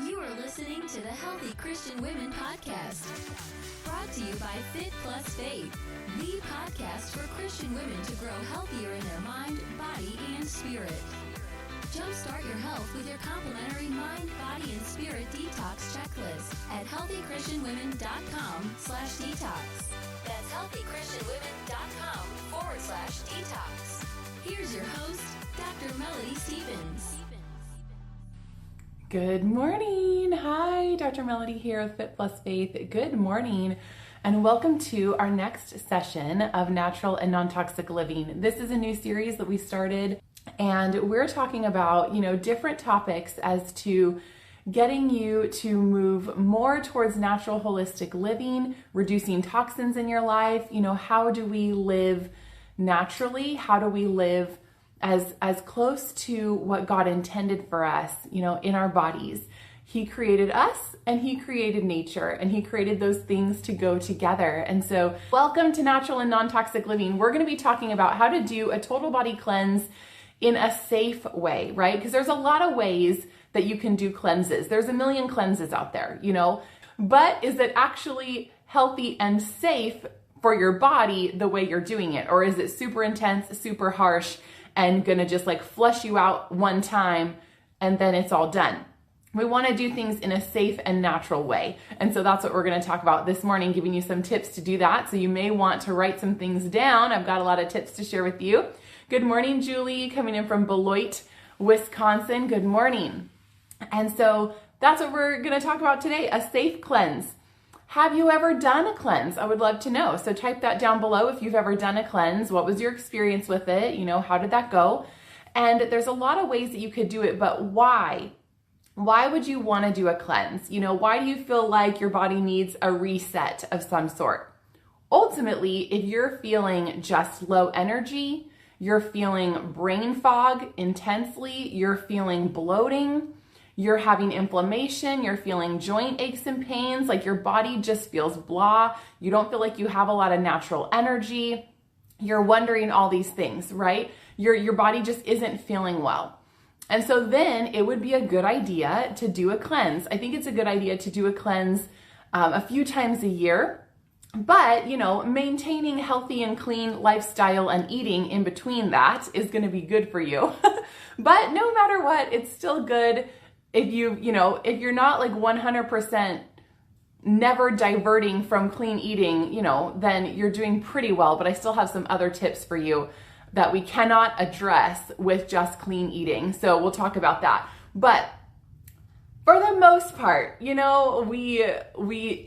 You are listening to the Healthy Christian Women Podcast, brought to you by Fit Plus Faith, the podcast for Christian women to grow healthier in their mind, body, and spirit. Jumpstart your health with your complimentary mind, body, and spirit detox checklist at healthychristianwomen.com/detox. That's healthychristianwomen.com/detox. Here's your host, Dr. Melody Stevens. Good morning. Hi, Dr. Melody here with Fit Plus Faith. Good morning, and welcome to our next session of natural and non-toxic living. This is a new series that we started, and we're talking about, different topics as to getting you to move more towards natural holistic living, reducing toxins in your life. How do we live naturally? How do we live as close to what God intended for us, in our bodies? He created us and He created nature, and He created those things to go together. And so welcome to Natural and Non-Toxic Living. We're going to be talking about how to do a total body cleanse in a safe way, right? Because there's a lot of ways that you can do cleanses. There's a million cleanses out there, but is it actually healthy and safe for your body the way you're doing it? Or is it super intense, super harsh, and gonna just flush you out one time and then it's all done? We wanna do things in a safe and natural way. And so that's what we're gonna talk about this morning, giving you some tips to do that. So you may want to write some things down. I've got a lot of tips to share with you. Good morning, Julie, coming in from Beloit, Wisconsin. Good morning. And so that's what we're gonna talk about today, a safe cleanse. Have you ever done a cleanse? I would love to know. So type that down below if you've ever done a cleanse. What was your experience with it? How did that go? And there's a lot of ways that you could do it, but why? Why would you want to do a cleanse? Why do you feel like your body needs a reset of some sort? Ultimately, if you're feeling just low energy, you're feeling brain fog intensely, you're feeling bloating, you're having inflammation, you're feeling joint aches and pains, like your body just feels blah, you don't feel like you have a lot of natural energy, you're wondering all these things, right? Your body just isn't feeling well. And so then it would be a good idea to do a cleanse. I think it's a good idea to do a cleanse a few times a year, but maintaining healthy and clean lifestyle and eating in between that is gonna be good for you. But no matter what, it's still good. If if you're not 100% never diverting from clean eating, then you're doing pretty well. But I still have some other tips for you that we cannot address with just clean eating. So we'll talk about that. But for the most part, we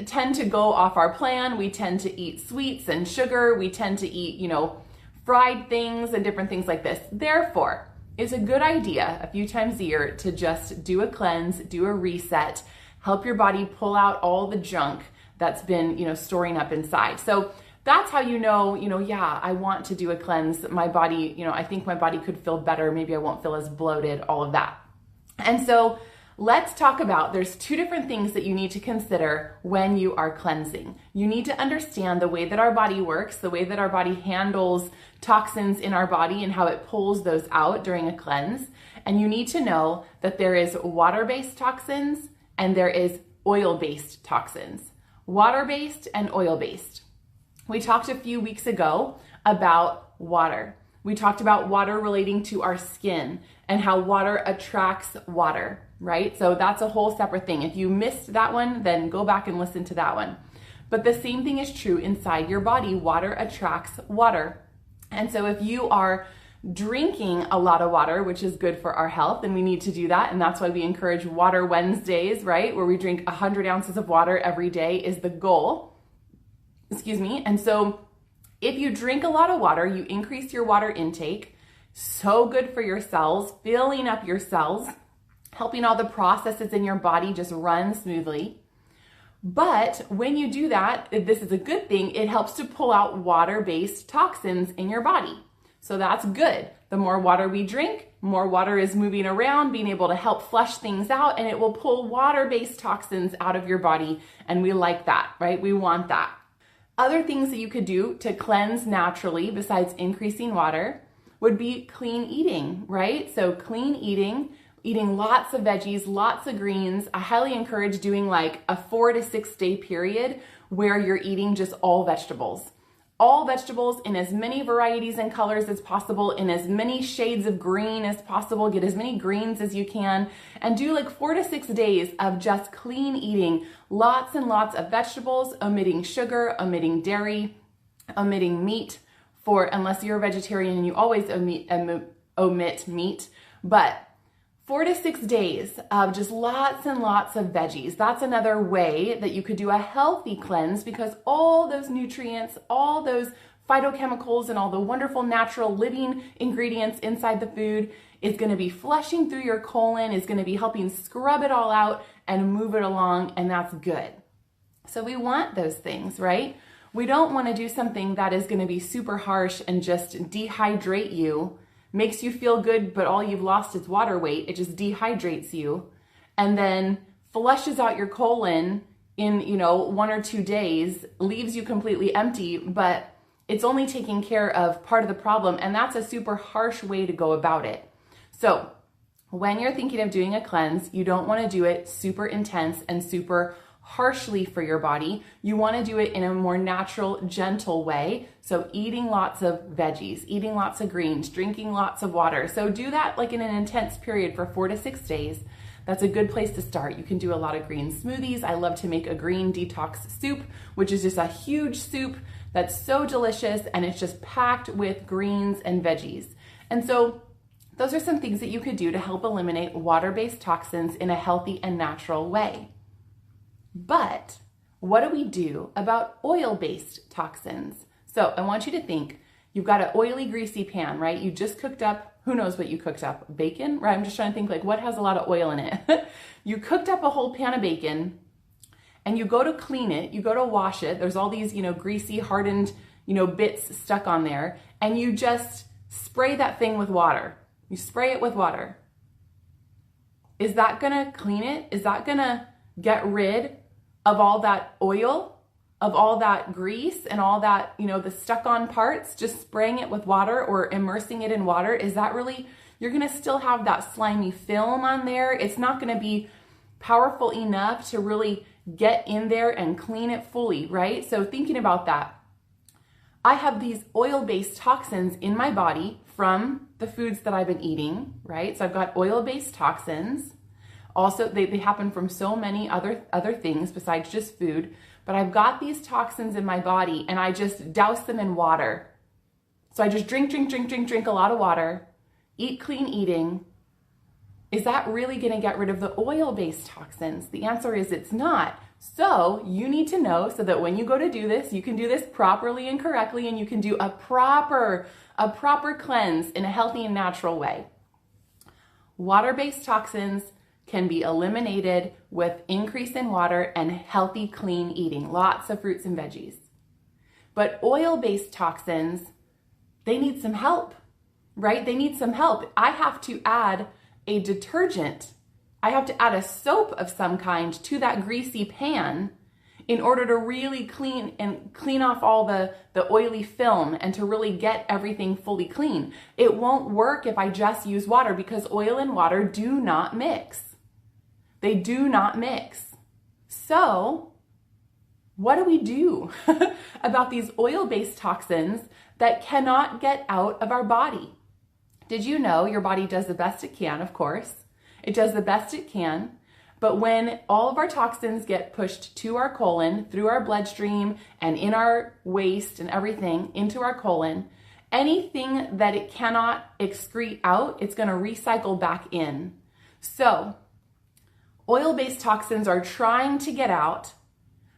tend to go off our plan. We tend to eat sweets and sugar. We tend to eat, fried things and different things like this. Therefore, it's a good idea a few times a year to just do a cleanse, do a reset, help your body pull out all the junk that's been, storing up inside. So that's how I want to do a cleanse. My body, I think my body could feel better. Maybe I won't feel as bloated, all of that. And so let's talk about, there's two different things that you need to consider when you are cleansing. You need to understand the way that our body works, the way that our body handles toxins in our body and how it pulls those out during a cleanse. And you need to know that there is water-based toxins and there is oil-based toxins. Water-based and oil-based. We talked a few weeks ago about water. We talked about water relating to our skin and how water attracts water, right? So that's a whole separate thing. If you missed that one, then go back and listen to that one. But the same thing is true inside your body. Water attracts water. And so if you are drinking a lot of water, which is good for our health, then we need to do that. And that's why we encourage Water Wednesdays, right? Where we drink 100 ounces of water every day is the goal. And so if you drink a lot of water, you increase your water intake. So good for your cells, filling up your cells, helping all the processes in your body just run smoothly. But when you do that, this is a good thing, it helps to pull out water-based toxins in your body. So that's good. The more water we drink, more water is moving around, being able to help flush things out, and it will pull water-based toxins out of your body. And we like that, right? We want that. Other things that you could do to cleanse naturally besides increasing water would be clean eating, right? So clean eating, eating lots of veggies, lots of greens. I highly encourage doing like a 4 to 6 day period where you're eating just all vegetables. All vegetables in as many varieties and colors as possible, in as many shades of green as possible. Get as many greens as you can, and do like 4 to 6 days of just clean eating. Lots and lots of vegetables, omitting sugar, omitting dairy, omitting meat, unless you're a vegetarian and you always omit meat. But 4 to 6 days of just lots and lots of veggies. That's another way that you could do a healthy cleanse, because all those nutrients, all those phytochemicals and all the wonderful natural living ingredients inside the food is going to be flushing through your colon, is going to be helping scrub it all out and move it along, and that's good. So we want those things, right? We don't want to do something that is going to be super harsh and just dehydrate you, makes you feel good, but all you've lost is water weight. It just dehydrates you and then flushes out your colon in, 1 or 2 days, leaves you completely empty, but it's only taking care of part of the problem. And that's a super harsh way to go about it. So when you're thinking of doing a cleanse, you don't want to do it super intense and super harshly for your body. You want to do it in a more natural, gentle way. So eating lots of veggies, eating lots of greens, drinking lots of water. So do that like in an intense period for 4 to 6 days. That's a good place to start. You can do a lot of green smoothies. I love to make a green detox soup, which is just a huge soup that's so delicious, and it's just packed with greens and veggies. And so those are some things that you could do to help eliminate water-based toxins in a healthy and natural way. But what do we do about oil-based toxins? So I want you to think, you've got an oily, greasy pan, right? You just cooked up, who knows what you cooked up? Bacon, right? I'm just trying to think like what has a lot of oil in it? You cooked up a whole pan of bacon and you go to clean it, you go to wash it. There's all these, greasy, hardened, bits stuck on there, and you just spray that thing with water. You spray it with water. Is that gonna clean it? Is that gonna get rid of all that oil, of all that grease and all that, the stuck on parts? Just spraying it with water or immersing it in water, is that really, you're gonna still have that slimy film on there. It's not gonna be powerful enough to really get in there and clean it fully, right? So thinking about that, I have these oil-based toxins in my body from the foods that I've been eating, right? So I've got oil-based toxins. Also, they happen from so many other things besides just food, but I've got these toxins in my body and I just douse them in water. So I just drink a lot of water, eat clean eating. Is that really going to get rid of the oil-based toxins? The answer is it's not. So you need to know so that when you go to do this, you can do this properly and correctly, and you can do a proper cleanse in a healthy and natural way. Water-based toxins can be eliminated with increase in water and healthy, clean eating, lots of fruits and veggies. But oil-based toxins, they need some help, right? They need some help. I have to add a detergent. I have to add a soap of some kind to that greasy pan in order to really clean off all the oily film and to really get everything fully clean. It won't work if I just use water, because oil and water do not mix. They do not mix. So what do we do about these oil-based toxins that cannot get out of our body? Did you know your body does the best it can, of course. It does the best it can. But when all of our toxins get pushed to our colon, through our bloodstream and in our waste and everything into our colon, anything that it cannot excrete out, it's going to recycle back in. So oil-based toxins are trying to get out,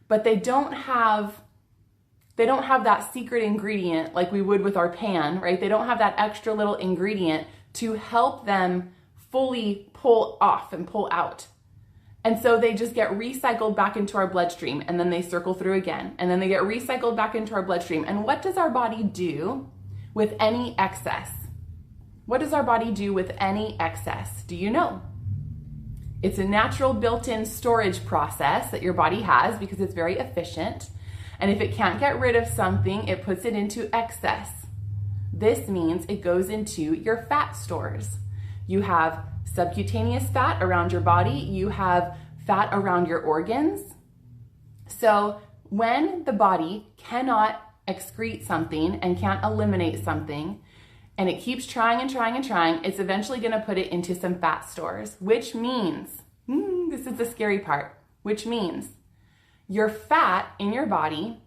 but they don't have that secret ingredient like we would with our pan, right? They don't have that extra little ingredient to help them fully pull off and pull out. And so they just get recycled back into our bloodstream, and then they circle through again, and then they get recycled back into our bloodstream. And what does our body do with any excess? What does our body do with any excess? Do you know? It's a natural built-in storage process that your body has because it's very efficient. And if it can't get rid of something, it puts it into excess. This means it goes into your fat stores. you have subcutaneous fat around your body, you have fat around your organs. So when the body cannot excrete something and can't eliminate something, and it keeps trying and trying and trying, it's eventually going to put it into some fat stores, which means, this is the scary part, which means your fat in your body,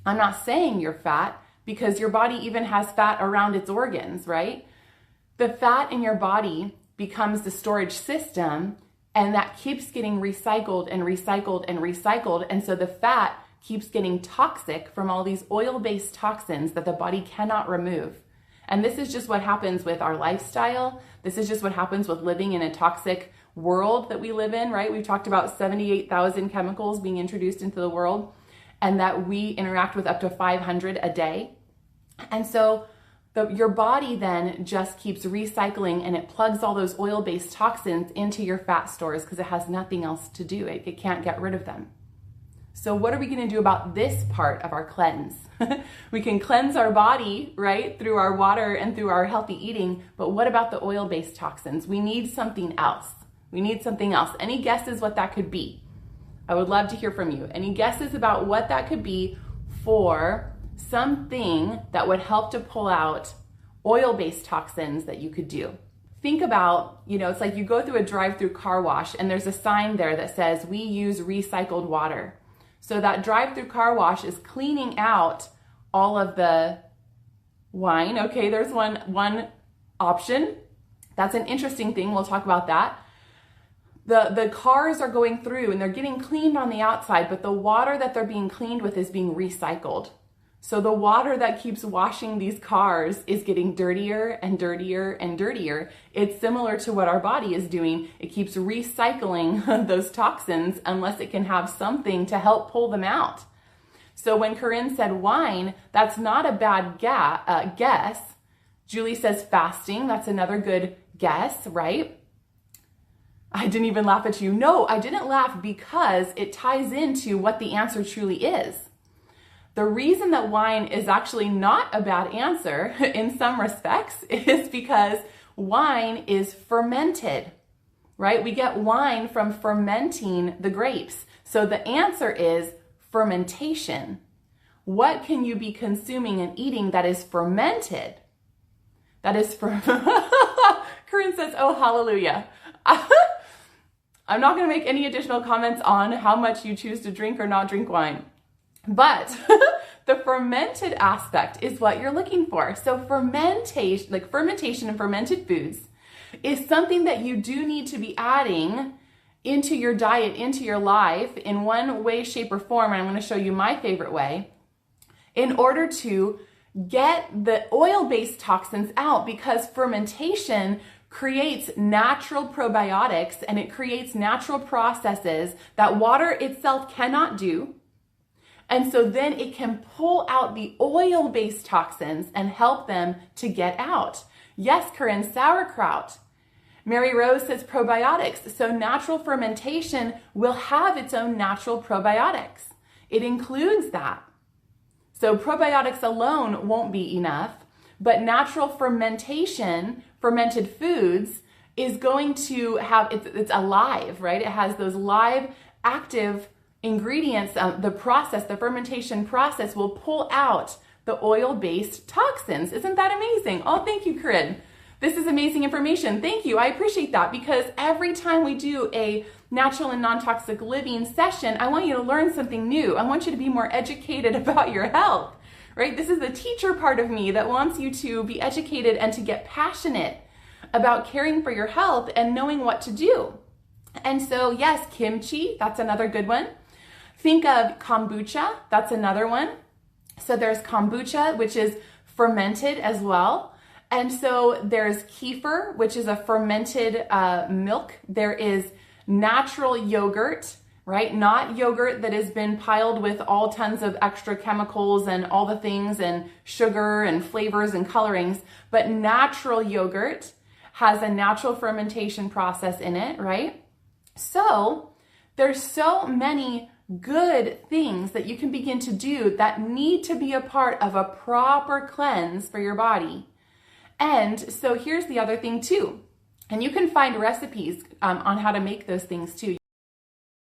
I'm not saying you're fat because your body even has fat around its organs, right? The fat in your body becomes the storage system, and that keeps getting recycled and recycled and recycled. And so the fat keeps getting toxic from all these oil-based toxins that the body cannot remove. And this is just what happens with our lifestyle. This is just what happens with living in a toxic world that we live in, right? We've talked about 78,000 chemicals being introduced into the world, and that we interact with up to 500 a day. And so your body then just keeps recycling, and it plugs all those oil-based toxins into your fat stores because it has nothing else to do. It can't get rid of them. So what are we going to do about this part of our cleanse? We can cleanse our body, right, through our water and through our healthy eating, but what about the oil-based toxins? We need something else. We need something else. Any guesses what that could be? I would love to hear from you. Any guesses about what that could be for something that would help to pull out oil-based toxins that you could do? Think about, it's like you go through a drive-through car wash and there's a sign there that says, we use recycled water. So that drive-through car wash is cleaning out all of the wine. Okay, there's one option. That's an interesting thing. We'll talk about that. The cars are going through and they're getting cleaned on the outside, but the water that they're being cleaned with is being recycled. So the water that keeps washing these cars is getting dirtier and dirtier and dirtier. It's similar to what our body is doing. It keeps recycling those toxins unless it can have something to help pull them out. So when Corinne said wine, that's not a bad guess. Julie says fasting. That's another good guess, right? I didn't even laugh at you. No, I didn't laugh because it ties into what the answer truly is. The reason that wine is actually not a bad answer in some respects is because wine is fermented, right? We get wine from fermenting the grapes. So the answer is fermentation. What can you be consuming and eating that is fermented? That is Corinne says, oh, hallelujah. I'm not going to make any additional comments on how much you choose to drink or not drink wine. But the fermented aspect is what you're looking for. So fermentation and fermented foods is something that you do need to be adding into your diet, into your life in one way, shape, or form. And I'm going to show you my favorite way in order to get the oil-based toxins out, because fermentation creates natural probiotics and it creates natural processes that water itself cannot do. And so then it can pull out the oil-based toxins and help them to get out. Yes, Corinne, sauerkraut. Mary Rose says probiotics. So natural fermentation will have its own natural probiotics. It includes that. So probiotics alone won't be enough, but natural fermentation, fermented foods, is going to have, it's alive, right? It has those live, active ingredients. The fermentation process will pull out the oil-based toxins. Isn't that amazing? Oh, thank you, Corinne. This is amazing information. Thank you. I appreciate that, because every time we do a natural and non-toxic living session, I want you to learn something new. I want you to be more educated about your health, right? This is the teacher part of me that wants you to be educated and to get passionate about caring for your health and knowing what to do. And so, yes, kimchi, that's another good one. Think of kombucha, that's another one. So there's kombucha, which is fermented as well. And so there's kefir, which is a fermented milk. There is natural yogurt, right? Not yogurt that has been piled with all tons of extra chemicals and all the things and sugar and flavors and colorings, but natural yogurt has a natural fermentation process in it, right? So there's so many good things that you can begin to do that need to be a part of a proper cleanse for your body. And so here's the other thing too. And you can find recipes on how to make those things too.